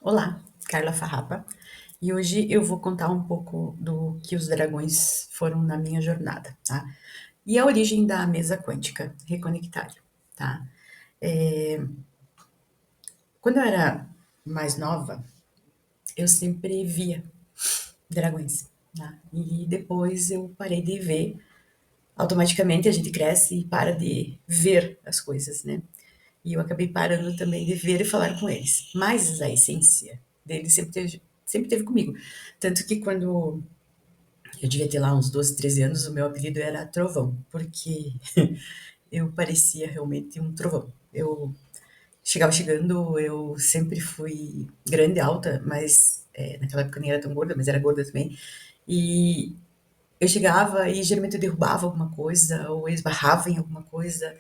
Olá, Carla Farrapa, e hoje eu vou contar um pouco do que os dragões foram na minha jornada, tá? E a origem da mesa quântica, Reconectário, tá? É, Quando eu era mais nova, eu sempre via dragões, tá? E depois eu parei de ver. Automaticamente a gente cresce e para de ver as coisas, né? E eu acabei parando também de ver e falar com eles. Mas a essência deles sempre teve comigo. Tanto que quando eu devia ter lá uns 12, 13 anos, o meu apelido era Trovão, porque eu parecia realmente um trovão. Eu chegava chegando, eu sempre fui grande, alta, mas naquela época eu nem era tão gorda, mas era gorda também. E eu chegava e geralmente eu derrubava alguma coisa, ou esbarrava em alguma coisa.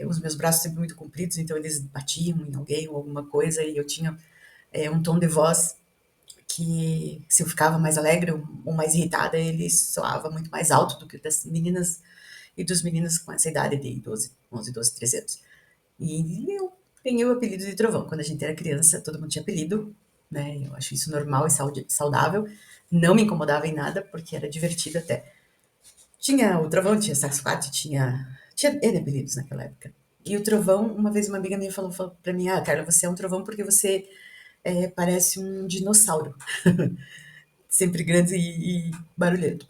Os meus braços sempre muito compridos, então eles batiam em alguém ou alguma coisa, e eu tinha um tom de voz que, se eu ficava mais alegre ou mais irritada, ele soava muito mais alto do que o das meninas e dos meninos com essa idade de 12, 11, 12, 13 anos. E eu ganhei o apelido de Trovão. Quando a gente era criança, todo mundo tinha apelido, né? Eu acho isso normal e saudável. Não me incomodava em nada, porque era divertido até. Tinha o Trovão, tinha Saxquatch, tinha N apelidos naquela época. E o Trovão, uma vez uma amiga minha falou pra mim, Carla, você é um trovão porque você parece um dinossauro. Sempre grande e barulhento.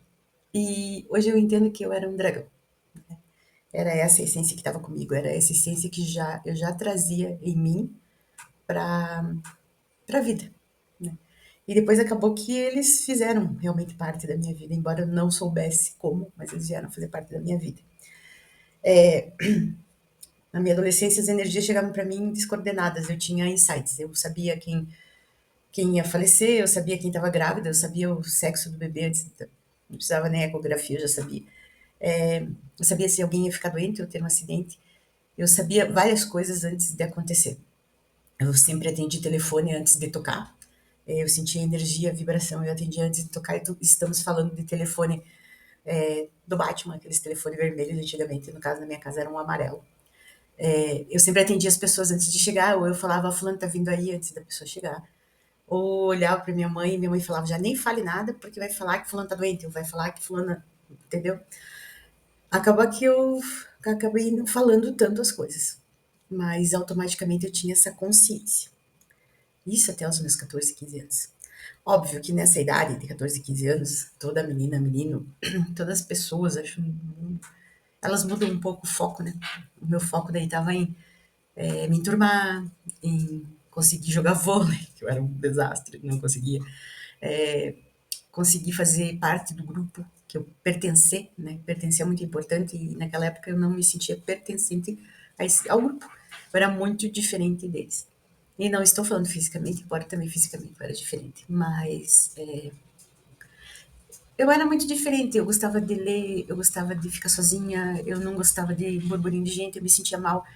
E hoje eu entendo que eu era um dragão. Era essa a essência que estava comigo, era essa essência que eu já trazia em mim para a vida. Né? E depois acabou que eles fizeram realmente parte da minha vida, embora eu não soubesse como, mas eles vieram fazer parte da minha vida. Na minha adolescência, as energias chegavam para mim descoordenadas, eu tinha insights, eu sabia quem ia falecer, eu sabia quem estava grávida, eu sabia o sexo do bebê antes, não precisava nem ecografia, eu já sabia. Eu sabia se alguém ia ficar doente ou ter um acidente. Eu sabia várias coisas antes de acontecer. Eu sempre atendi telefone antes de tocar. Eu sentia energia, vibração, eu atendia antes de tocar. E estamos falando de telefone do Batman, aqueles telefones vermelhos antigamente. No caso, na minha casa era um amarelo. Eu sempre atendia as pessoas antes de chegar, ou eu falava, fulano tá vindo aí antes da pessoa chegar. Ou olhava para minha mãe falava, já nem fale nada, porque vai falar que fulano tá doente, ou vai falar que fulano, entendeu? Acaba que eu acabei não falando tanto as coisas, mas automaticamente eu tinha essa consciência. Isso até os meus 14, 15 anos. Óbvio que nessa idade de 14, 15 anos, toda menina, menino, todas as pessoas, acho, elas mudam um pouco o foco, né? O meu foco daí estava em me enturmar, em conseguir jogar vôlei, que eu era um desastre, não conseguia. É, Conseguir fazer parte do grupo, que eu pertencer, né? Pertencer é muito importante e naquela época eu não me sentia pertencente ao grupo. Eu era muito diferente deles. E não estou falando fisicamente, embora também fisicamente eu era diferente, mas eu era muito diferente. Eu gostava de ler, eu gostava de ficar sozinha, eu não gostava de burburinho de gente, eu me sentia mal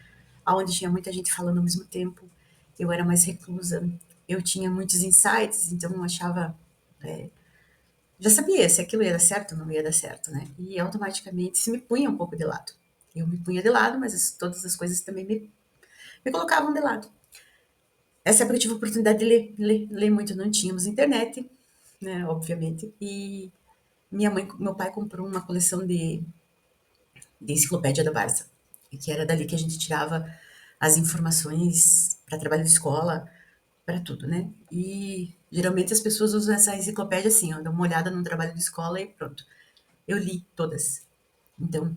aonde tinha muita gente falando ao mesmo tempo. Eu era mais reclusa, eu tinha muitos insights, então eu achava já sabia se aquilo ia dar certo ou não ia dar certo, né? E automaticamente se me punha um pouco de lado. Eu me punha de lado, mas todas as coisas também me colocavam de lado. Essa época eu tive a oportunidade de ler muito. Não tínhamos internet, né? Obviamente. E meu pai comprou uma coleção de enciclopédia da Barça, que era dali que a gente tirava as informações para trabalho de escola, para tudo, né? E geralmente as pessoas usam essa enciclopédia assim, ó, dá uma olhada no trabalho de escola e pronto. Eu li todas. Então,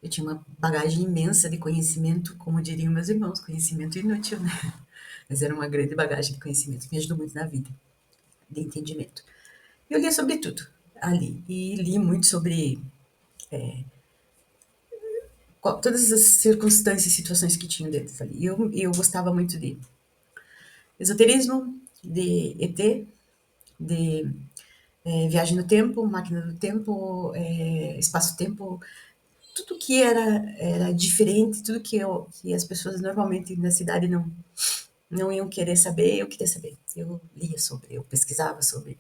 eu tinha uma bagagem imensa de conhecimento, como diriam meus irmãos, conhecimento inútil, né? Mas era uma grande bagagem de conhecimento que me ajudou muito na vida, de entendimento. Eu lia sobre tudo ali. E li muito sobre todas as circunstâncias e situações que tinham dentro ali. E eu gostava muito de esoterismo, de ET, de viagem no tempo, máquina do tempo, espaço-tempo, tudo que era diferente, tudo que as pessoas normalmente na cidade não iam querer saber, eu queria saber. Eu lia sobre, eu pesquisava sobre.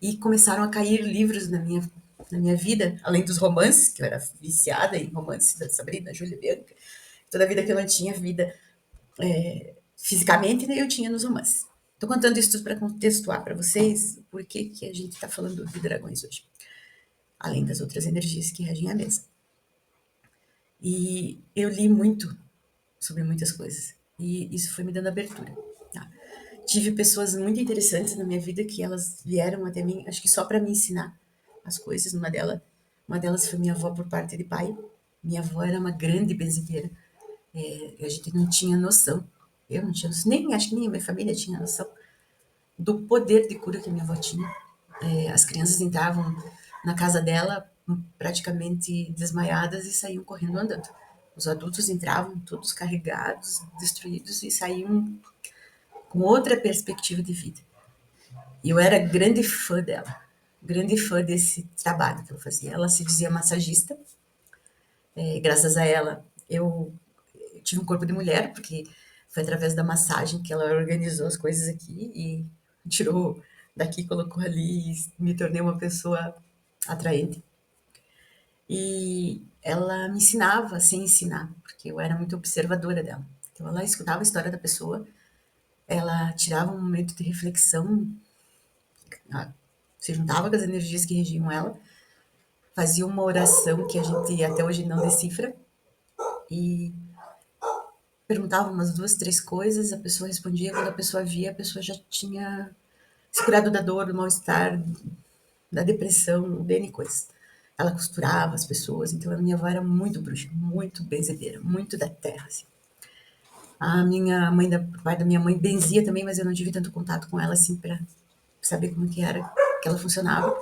E começaram a cair livros na minha vida, além dos romances, que eu era viciada em romances da Sabrina, Júlia Bianca. Toda a vida que eu não tinha vida fisicamente, né, eu tinha nos romances. Tô contando isso tudo para contextuar para vocês por que que a gente tá falando de dragões hoje, além das outras energias que regem a mesa. E eu li muito sobre muitas coisas, e isso foi me dando abertura, tá? Tive pessoas muito interessantes na minha vida que elas vieram até mim, acho que só para me ensinar as coisas. Uma delas foi minha avó por parte de pai. Minha avó era uma grande benzedeira. A gente não tinha noção. Eu não tinha noção, nem acho que nem a minha família tinha noção do poder de cura que a minha avó tinha. As crianças entravam na casa dela praticamente desmaiadas e saíam correndo andando. Os adultos entravam todos carregados, destruídos e saíam com outra perspectiva de vida. E eu era grande fã dela, grande fã desse trabalho que ela fazia. Ela se dizia massagista, graças a ela eu tive um corpo de mulher, porque foi através da massagem que ela organizou as coisas aqui e tirou daqui, colocou ali e me tornei uma pessoa atraente. E ela me ensinava sem ensinar, porque eu era muito observadora dela. Então ela escutava a história da pessoa, ela tirava um momento de reflexão, se juntava com as energias que regiam ela, fazia uma oração que a gente até hoje não decifra e perguntava umas duas, três coisas, a pessoa respondia, quando a pessoa via, a pessoa já tinha se curado da dor, do mal-estar, da depressão, de N coisas. Ela costurava as pessoas, então a minha avó era muito bruxa, muito benzedeira, muito da terra, assim. A minha mãe, o pai da minha mãe benzia também, mas eu não tive tanto contato com ela, assim, para saber como que era, que ela funcionava.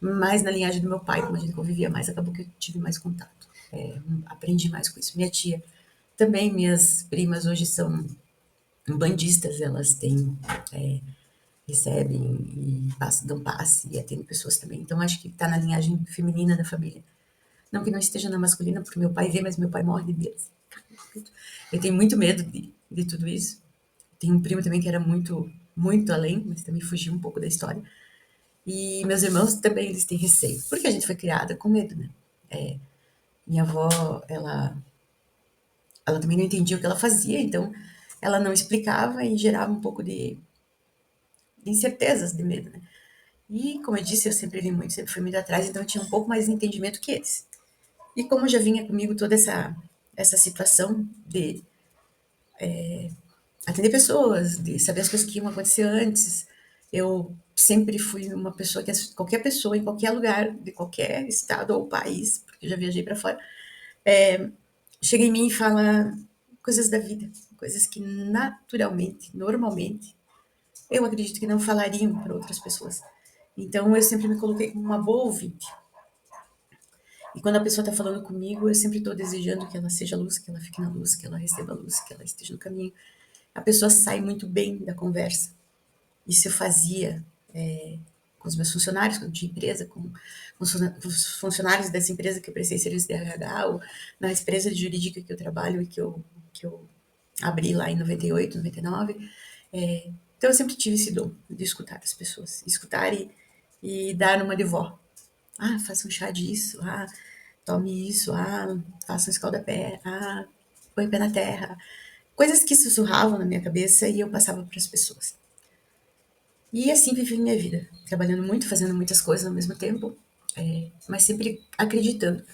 Mas na linhagem do meu pai, como a gente convivia mais, acabou que eu tive mais contato. Aprendi mais com isso. Minha tia também, minhas primas hoje são bandistas, elas têm, recebem e dão passe e atendem pessoas também. Então acho que está na linhagem feminina da família. Não que não esteja na masculina, porque meu pai vê, mas meu pai morre de medo. Eu tenho muito medo de tudo isso. Tenho um primo também que era muito, muito além, mas também fugiu um pouco da história. E meus irmãos também, eles têm receio, porque a gente foi criada com medo, né? Minha avó, ela também não entendia o que ela fazia, então ela não explicava e gerava um pouco de incertezas, de medo, né? E, como eu disse, eu sempre li muito, sempre fui muito atrás, então eu tinha um pouco mais de entendimento que eles. E como já vinha comigo toda essa situação de atender pessoas, de saber as coisas que iam acontecer antes, eu sempre fui uma pessoa que qualquer pessoa, em qualquer lugar, de qualquer estado ou país, porque eu já viajei para fora, chega em mim e fala coisas da vida, coisas que naturalmente, normalmente, eu acredito que não falariam para outras pessoas. Então eu sempre me coloquei como uma boa ouvinte. E quando a pessoa está falando comigo, eu sempre estou desejando que ela seja luz, que ela fique na luz, que ela receba a luz, que ela esteja no caminho. A pessoa sai muito bem da conversa. Isso eu fazia com os meus funcionários de empresa, com os funcionários dessa empresa que eu prestei serviço de RH, ou na empresa jurídica que eu trabalho e que eu abri lá em 98, 99. Então eu sempre tive esse dom de escutar as pessoas, escutar e dar uma de vó. Ah, faça um chá disso, ah, tome isso, ah, faça um escaldapé, ah, põe o pé na terra. Coisas que sussurravam na minha cabeça e eu passava para as pessoas. E assim vivi minha vida, trabalhando muito, fazendo muitas coisas ao mesmo tempo, mas sempre acreditando.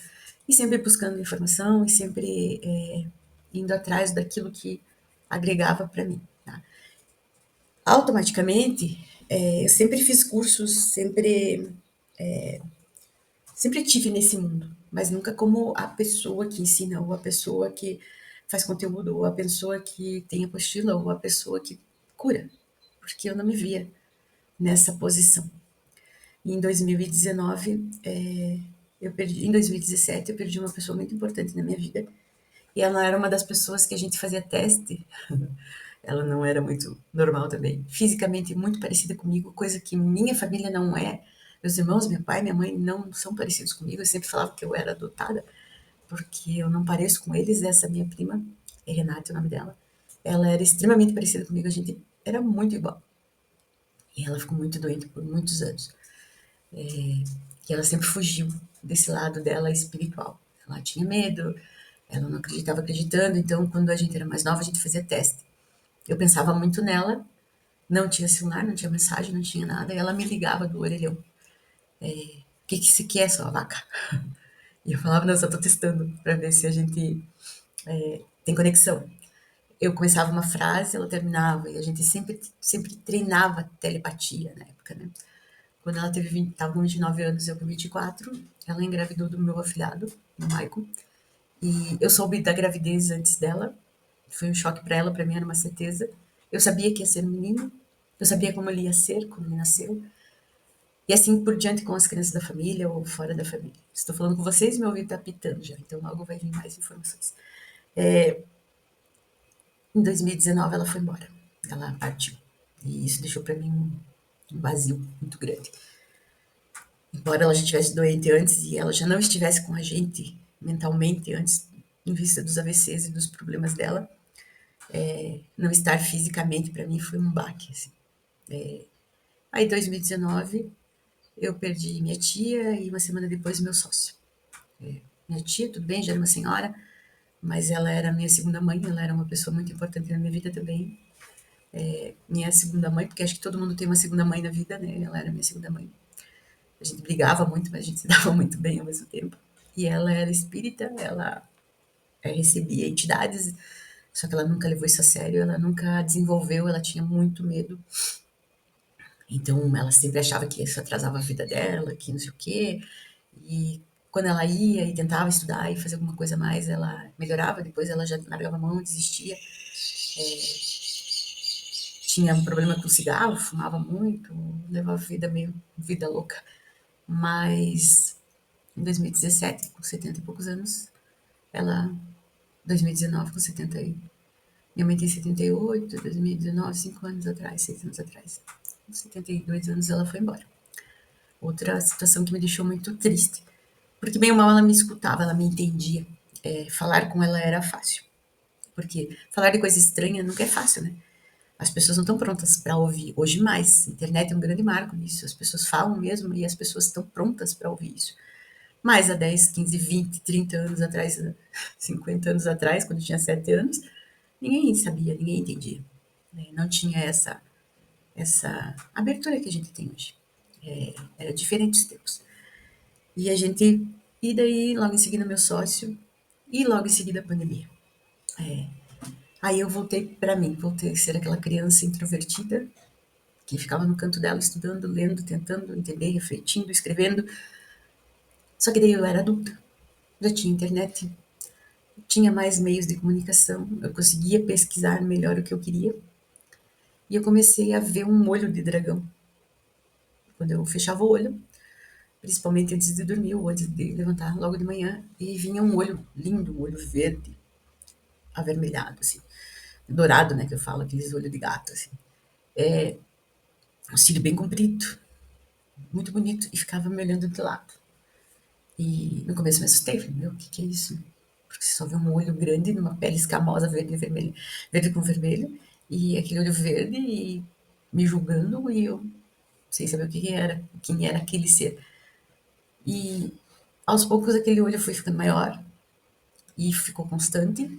E sempre buscando informação e sempre indo atrás daquilo que agregava para mim. Tá? Automaticamente, eu sempre fiz cursos, sempre tive nesse mundo, mas nunca como a pessoa que ensina, ou a pessoa que faz conteúdo, ou a pessoa que tem apostila, ou a pessoa que cura, porque eu não me via nessa posição. E em 2019, em 2017, eu perdi uma pessoa muito importante na minha vida. E ela era uma das pessoas que a gente fazia teste. Ela não era muito normal também. Fisicamente muito parecida comigo, coisa que minha família não é. Meus irmãos, meu pai, minha mãe não são parecidos comigo. Eu sempre falava que eu era adotada, porque eu não pareço com eles. Essa minha prima, é Renata o nome dela, ela era extremamente parecida comigo. A gente era muito igual. E ela ficou muito doente por muitos anos. Que ela sempre fugiu desse lado dela espiritual. Ela tinha medo, ela não acreditava acreditando, então quando a gente era mais nova a gente fazia teste. Eu pensava muito nela, não tinha celular, não tinha mensagem, não tinha nada, e ela me ligava do orelhão. O que que se quer, sua vaca? E eu falava, não, só tô testando pra ver se a gente tem conexão. Eu começava uma frase, ela terminava, e a gente sempre treinava telepatia na época, né? Quando ela teve 20, tava com 29 anos, eu com 24, ela engravidou do meu afilhado, do Michael. E eu soube da gravidez antes dela. Foi um choque para ela, para mim era uma certeza. Eu sabia que ia ser um menino, eu sabia como ele ia ser quando ele nasceu. E assim por diante com as crianças da família ou fora da família. Estou falando com vocês, meu ouvido está pitando já, então logo vai vir mais informações. Em 2019 ela foi embora, ela partiu. E isso deixou para mim um vazio muito grande. Embora ela já estivesse doente antes e ela já não estivesse com a gente mentalmente antes, em vista dos AVCs e dos problemas dela, não estar fisicamente para mim foi um baque. Assim. Aí, em 2019, eu perdi minha tia e uma semana depois meu sócio. Minha tia, tudo bem, já era uma senhora, mas ela era minha segunda mãe, ela era uma pessoa muito importante na minha vida também. Minha segunda mãe, porque acho que todo mundo tem uma segunda mãe na vida, né? Ela era minha segunda mãe. A gente brigava muito, mas a gente se dava muito bem ao mesmo tempo. E ela era espírita, ela recebia entidades, só que ela nunca levou isso a sério, ela nunca desenvolveu, ela tinha muito medo. Então ela sempre achava que isso atrasava a vida dela, que não sei o quê. E quando ela ia e tentava estudar e fazer alguma coisa a mais, ela melhorava, depois ela já largava a mão, desistia. Tinha um problema com cigarro, fumava muito, levava vida meio vida louca. Mas em 2017, com 70 e poucos anos, ela 2019 com 70 e... Minha mãe tem 78, 2019, 5 anos atrás, 6 anos atrás. Com 72 anos ela foi embora. Outra situação que me deixou muito triste. Porque bem ou mal ela me escutava, ela me entendia. Falar com ela era fácil. Porque falar de coisa estranha nunca é fácil, né? As pessoas não estão prontas para ouvir. Hoje mais. A internet é um grande marco nisso. As pessoas falam mesmo e as pessoas estão prontas para ouvir isso. Mas há 10, 15, 20, 30 anos atrás, 50 anos atrás, quando eu tinha 7 anos, ninguém sabia, ninguém entendia. Né? Não tinha essa abertura que a gente tem hoje. Era diferente os tempos. E a gente. E daí, logo em seguida, meu sócio. E logo em seguida, a pandemia. Aí eu voltei para mim, voltei a ser aquela criança introvertida que ficava no canto dela estudando, lendo, tentando entender, refletindo, escrevendo. Só que daí eu era adulta, já tinha internet, tinha mais meios de comunicação, eu conseguia pesquisar melhor o que eu queria. E eu comecei a ver um olho de dragão. Quando eu fechava o olho, principalmente antes de dormir ou antes de levantar logo de manhã, e vinha um olho lindo, um olho verde, avermelhado, assim, dourado, né, que eu falo, aqueles olhos de gato, assim. Um cílio bem comprido, muito bonito, e ficava me olhando de lado. E no começo me assustei, falei, meu, o que que é isso? Porque você só vê um olho grande numa pele escamosa, verde e vermelho, verde com vermelho, e aquele olho verde e me julgando, e eu sem saber o que que era, quem era aquele ser. E aos poucos aquele olho foi ficando maior e ficou constante.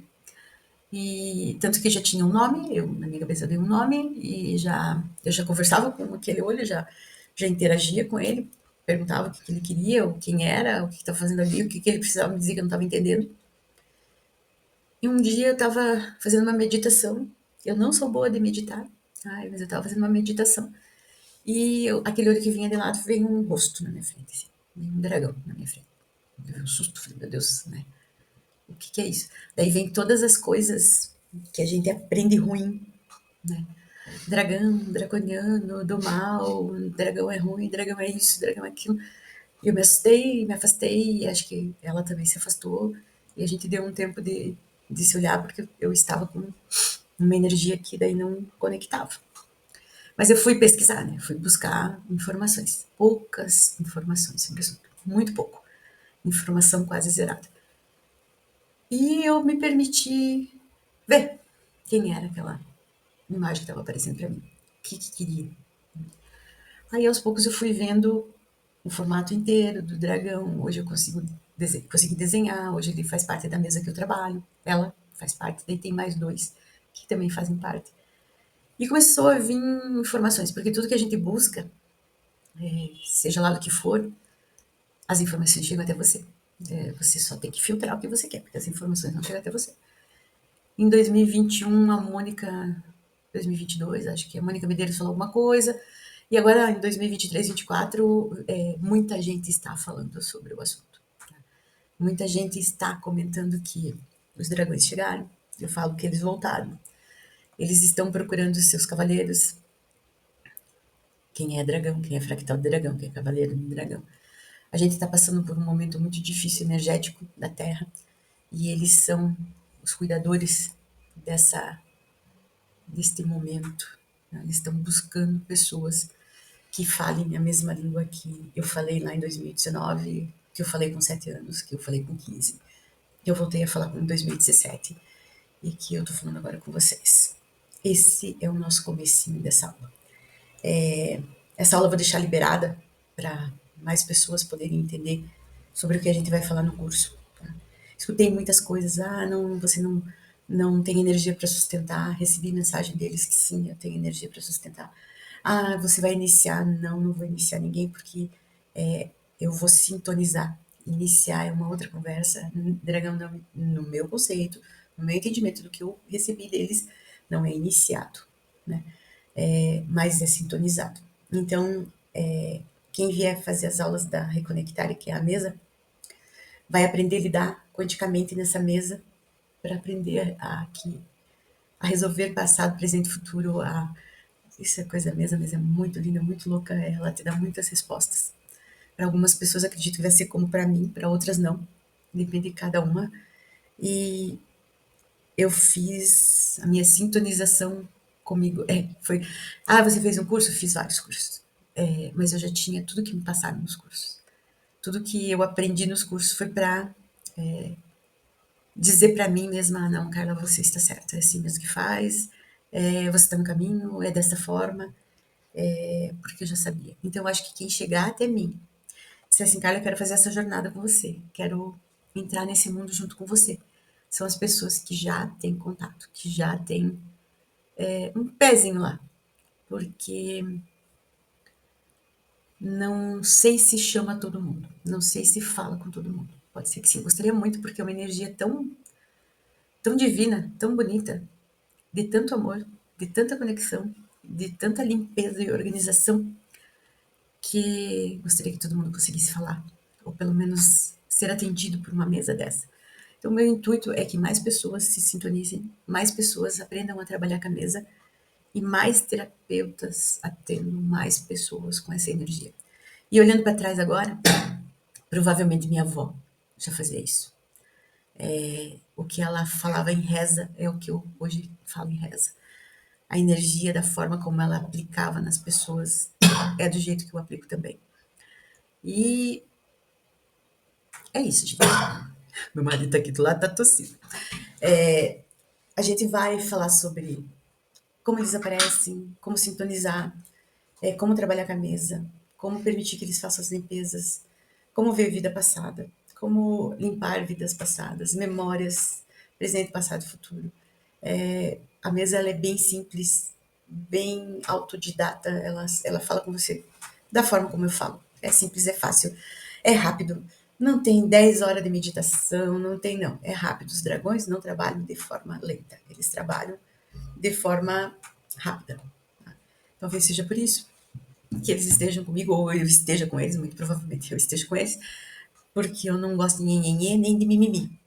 E tanto que já tinha um nome, eu na minha cabeça dei um nome e eu já conversava com aquele olho, já interagia com ele, perguntava o que, que ele queria, o quem era, o que estava fazendo ali, o que, que ele precisava me dizer que eu não estava entendendo. E um dia eu estava fazendo uma meditação. Eu não sou boa de meditar, mas eu estava fazendo uma meditação. E aquele olho que vinha de lado veio um rosto na minha frente, assim, veio um dragão na minha frente. Eu dei um susto, falei, meu Deus, né? O que, que é isso? Daí vem todas as coisas que a gente aprende ruim, né? Dragão, draconiano, do mal, dragão é ruim, dragão é isso, dragão é aquilo. E eu me assustei, me afastei, e acho que ela também se afastou. E a gente deu um tempo de se olhar, porque eu estava com uma energia que daí não conectava. Mas eu fui pesquisar, né? Fui buscar informações. Poucas informações sobre o assunto. Muito pouco. Informação quase zerada. E eu me permiti ver quem era aquela imagem que estava aparecendo para mim. O que, que queria. Aí aos poucos eu fui vendo o formato inteiro do dragão. Hoje eu consegui desenhar. Hoje ele faz parte da mesa que eu trabalho. Ela faz parte. Daí tem mais dois que também fazem parte. E começou a vir informações, porque tudo que a gente busca, seja lá do que for, as informações chegam até você. Você só tem que filtrar o que você quer, porque as informações não chegam até você. Em 2021, a Mônica, 2022, acho que a Mônica Medeiros falou alguma coisa, e agora em 2023, 2024, muita gente está falando sobre o assunto. Muita gente está comentando que os dragões chegaram, eu falo que eles voltaram. Eles estão procurando os seus cavaleiros. Quem é dragão, quem é fractal de dragão, quem é cavaleiro de dragão. A gente está passando por um momento muito difícil energético da Terra e eles são os cuidadores deste momento. Né? Eles estão buscando pessoas que falem a mesma língua que eu falei lá em 2019, que eu falei com 7 anos, que eu falei com 15, que eu voltei a falar em 2017 e que eu tô falando agora com vocês. Esse é o nosso comecinho dessa aula. Essa aula eu vou deixar liberada para mais pessoas poderem entender sobre o que a gente vai falar no curso. Tá? Escutei muitas coisas, não, você não tem energia para sustentar. Recebi mensagem deles que sim, eu tenho energia para sustentar. Você vai iniciar? Não, não vou iniciar ninguém porque eu vou sintonizar. Iniciar é uma outra conversa. Dragão, não, no meu conceito, no meu entendimento do que eu recebi deles, não é iniciado, né? Mas é sintonizado. Então, quem vier fazer as aulas da Reconectar, que é a mesa, vai aprender a lidar quanticamente nessa mesa para aprender a resolver passado, presente e futuro. Isso é coisa mesmo, mas é muito linda, muito louca. Ela te dá muitas respostas. Para algumas pessoas acredito que vai ser como para mim, para outras não. Depende de cada uma. E eu fiz a minha sintonização comigo. Foi. Você fez um curso? Fiz vários cursos. Mas eu já tinha tudo que me passaram nos cursos. Tudo que eu aprendi nos cursos foi para dizer para mim mesma: não, Carla, você está certa, é assim mesmo que faz, você está no caminho, é dessa forma, porque eu já sabia. Então, eu acho que quem chegar até mim, se assim, Carla, eu quero fazer essa jornada com você, quero entrar nesse mundo junto com você, são as pessoas que já têm contato, que já têm um pezinho lá, porque não sei se chama todo mundo, não sei se fala com todo mundo. Pode ser que sim, gostaria muito, porque é uma energia tão divina, tão bonita, de tanto amor, de tanta conexão, de tanta limpeza e organização, que gostaria que todo mundo conseguisse falar, ou pelo menos ser atendido por uma mesa dessa. Então, meu intuito é que mais pessoas se sintonizem, mais pessoas aprendam a trabalhar com a mesa e mais terapeutas atendam mais pessoas com essa energia. E olhando para trás agora, provavelmente minha avó já fazia isso. O que ela falava em reza é o que eu hoje falo em reza. A energia da forma como ela aplicava nas pessoas é do jeito que eu aplico também. E é isso, gente. Meu marido tá aqui do lado, tá tossindo. A gente vai falar sobre como eles aparecem, como sintonizar, como trabalhar com a mesa, como permitir que eles façam as limpezas, como ver vida passada, como limpar vidas passadas, memórias, presente, passado e futuro. A mesa ela é bem simples, bem autodidata, ela fala com você da forma como eu falo. É simples, é fácil, é rápido. Não tem 10 horas de meditação, não tem não. É rápido. Os dragões não trabalham de forma lenta, eles trabalham de forma rápida. Talvez seja por isso que eles estejam comigo, ou eu esteja com eles, muito provavelmente eu esteja com eles, porque eu não gosto de nhenhenhê nem de mimimi.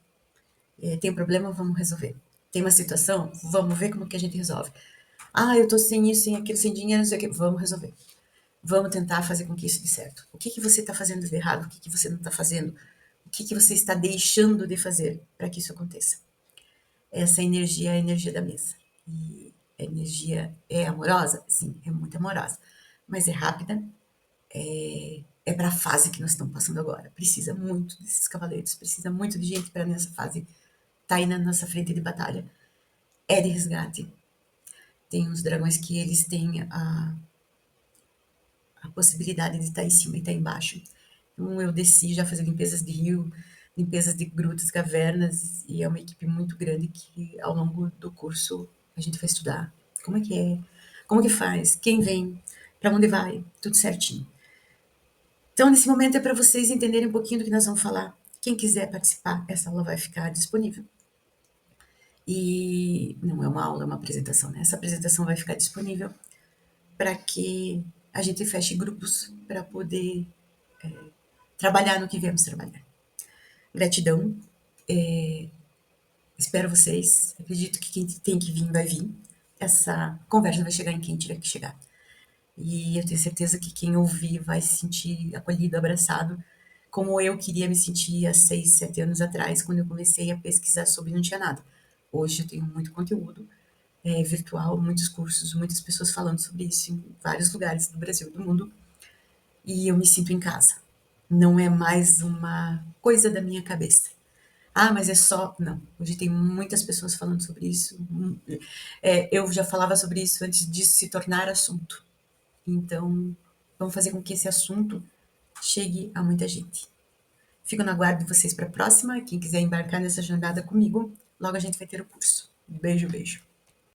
Tem um problema, vamos resolver. Tem uma situação, vamos ver como que a gente resolve. Eu tô sem isso, sem aquilo, sem dinheiro, não sei o que. Vamos resolver. Vamos tentar fazer com que isso dê certo. O que que você está fazendo de errado? O que que você não está fazendo? O que que você está deixando de fazer para que isso aconteça? Essa energia é a energia da mesa. E a energia é amorosa? Sim, é muito amorosa. Mas é rápida, é para a fase que nós estamos passando agora. Precisa muito desses cavaleiros, precisa muito de gente para nessa fase tá aí na nossa frente de batalha. É de resgate. Tem uns dragões que eles têm a possibilidade de estar em cima e estar embaixo. Então eu desci já fazer limpezas de rio, limpezas de grutas, cavernas, e é uma equipe muito grande que ao longo do curso a gente vai estudar como é que é como que faz, quem vem, para onde vai, tudo certinho. Então, nesse momento é para vocês entenderem um pouquinho do que nós vamos falar. Quem quiser participar, essa aula vai ficar disponível. E não é uma aula, é uma apresentação, né? Essa apresentação vai ficar disponível para que a gente feche grupos para poder trabalhar no que viemos trabalhar. Gratidão, espero vocês. Acredito que quem tem que vir vai vir. Essa conversa vai chegar em quem tiver que chegar. E eu tenho certeza que quem ouvir vai se sentir acolhido, abraçado, como eu queria me sentir há 6, 7 anos atrás, quando eu comecei a pesquisar sobre Não Tinha Nada. Hoje eu tenho muito conteúdo virtual, muitos cursos, muitas pessoas falando sobre isso em vários lugares do Brasil e do mundo, e eu me sinto em casa. Não é mais uma coisa da minha cabeça. Ah, mas é só. Não. Hoje tem muitas pessoas falando sobre isso. Eu já falava sobre isso antes disso se tornar assunto. Então, vamos fazer com que esse assunto chegue a muita gente. Fico no aguardo de vocês para a próxima. Quem quiser embarcar nessa jornada comigo, logo a gente vai ter o curso. Beijo, beijo.